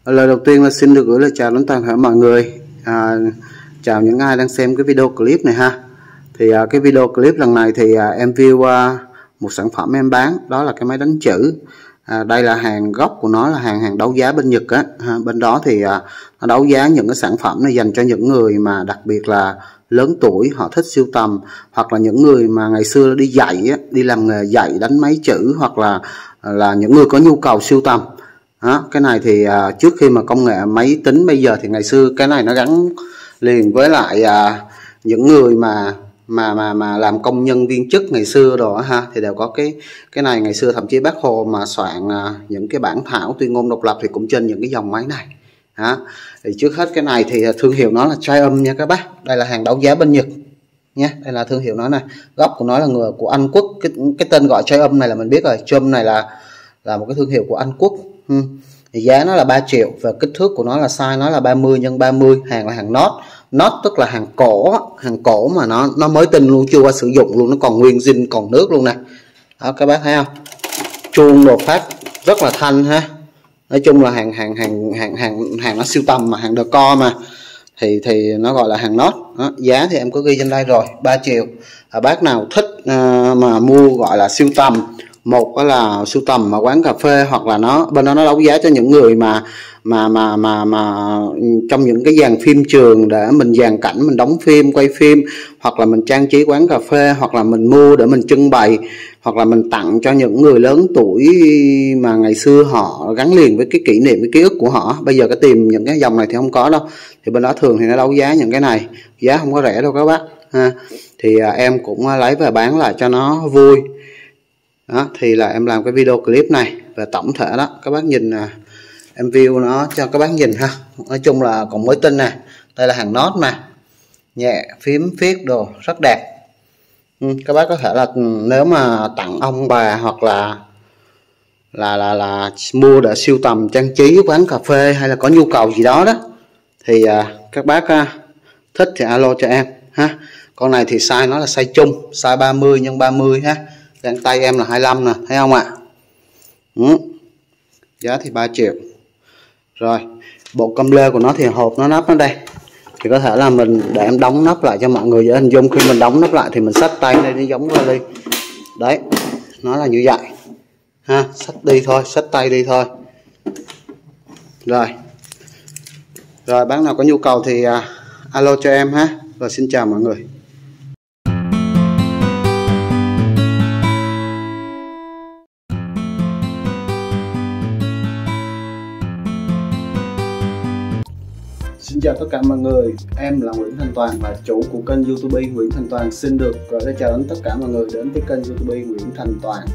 Lời đầu tiên là xin được gửi lời chào đến toàn thể mọi người. Chào những ai đang xem cái video clip này ha. Thì cái video clip lần này thì em review một sản phẩm em bán, đó là cái máy đánh chữ. Đây là hàng gốc của nó, là hàng đấu giá bên Nhật á. Bên đó thì nó đấu giá những cái sản phẩm này dành cho những người mà đặc biệt là lớn tuổi, họ thích sưu tầm, hoặc là những người mà ngày xưa đi dạy á, đi làm nghề dạy đánh máy chữ, hoặc là những người có nhu cầu sưu tầm. Cái này thì trước khi mà công nghệ máy tính bây giờ thì ngày xưa cái này nó gắn liền với lại những người mà làm công nhân viên chức ngày xưa rồi ha, thì đều có cái này. Ngày xưa thậm chí Bác Hồ mà soạn những cái bản thảo tuyên ngôn độc lập thì cũng trên những cái dòng máy này. Thì trước hết cái này thì thương hiệu nó là Triumph nha các bác. Đây là hàng đấu giá bên Nhật nhé. Đây là thương hiệu nó này, gốc của nó là người của Anh Quốc. Cái tên gọi Triumph này là mình biết rồi. Triumph này là một cái thương hiệu của Anh Quốc. Thì giá nó là 3 triệu và kích thước của nó là size nó là 30 x 30. Hàng là hàng nót tức là hàng cổ mà nó mới tinh luôn, chưa qua sử dụng luôn, nó còn nguyên zin còn nước luôn nè. Đó các bác thấy không, chuông đồ phát rất là thanh ha. Nói chung là hàng nó siêu tầm mà, hàng decor mà, thì nó gọi là hàng nót. Giá thì em có ghi trên đây rồi, 3 triệu. Bác nào thích mà mua gọi là siêu tầm, một đó là sưu tầm mà quán cà phê, hoặc là bên đó nó đấu giá cho những người mà trong những cái dàn phim trường để mình dàn cảnh, mình đóng phim, quay phim, hoặc là mình trang trí quán cà phê, hoặc là mình mua để mình trưng bày, hoặc là mình tặng cho những người lớn tuổi mà ngày xưa họ gắn liền với cái kỷ niệm, cái ký ức của họ. Bây giờ cái tìm những cái dòng này thì không có đâu, thì bên đó thường thì nó đấu giá những cái này, giá không có rẻ đâu các bác ha. Thì em cũng lấy về bán lại cho nó vui. Đó, thì là em làm cái video clip này về tổng thể đó, các bác nhìn em view nó cho các bác nhìn ha. Nói chung là còn mới tinh nè. Đây là hàng nót mà, nhẹ, phím viết đồ rất đẹp. Các bác có thể là nếu mà tặng ông bà, hoặc là mua để sưu tầm trang trí quán cà phê, hay là có nhu cầu gì đó thì các bác thích thì alo cho em ha. Con này thì size nó là size chung, size 30 x 30 ha. Găng tay em là 25 nè, thấy không ạ? Giá thì 3 triệu. Rồi, bộ câm lê của nó thì hộp nó nắp ở đây. Thì có thể là mình để em đóng nắp lại cho mọi người dễ hình dung. Khi mình đóng nắp lại thì mình xách tay đây, nó giống vali. Đấy, nó là như vậy ha, xách đi thôi, xách tay đi thôi. Rồi bác nào có nhu cầu thì alo cho em ha. Rồi xin chào mọi người. Xin chào tất cả mọi người, em là Nguyễn Thành Toàn và chủ của kênh YouTube Nguyễn Thành Toàn. Xin được gửi lời chào đến tất cả mọi người đến với kênh YouTube Nguyễn Thành Toàn.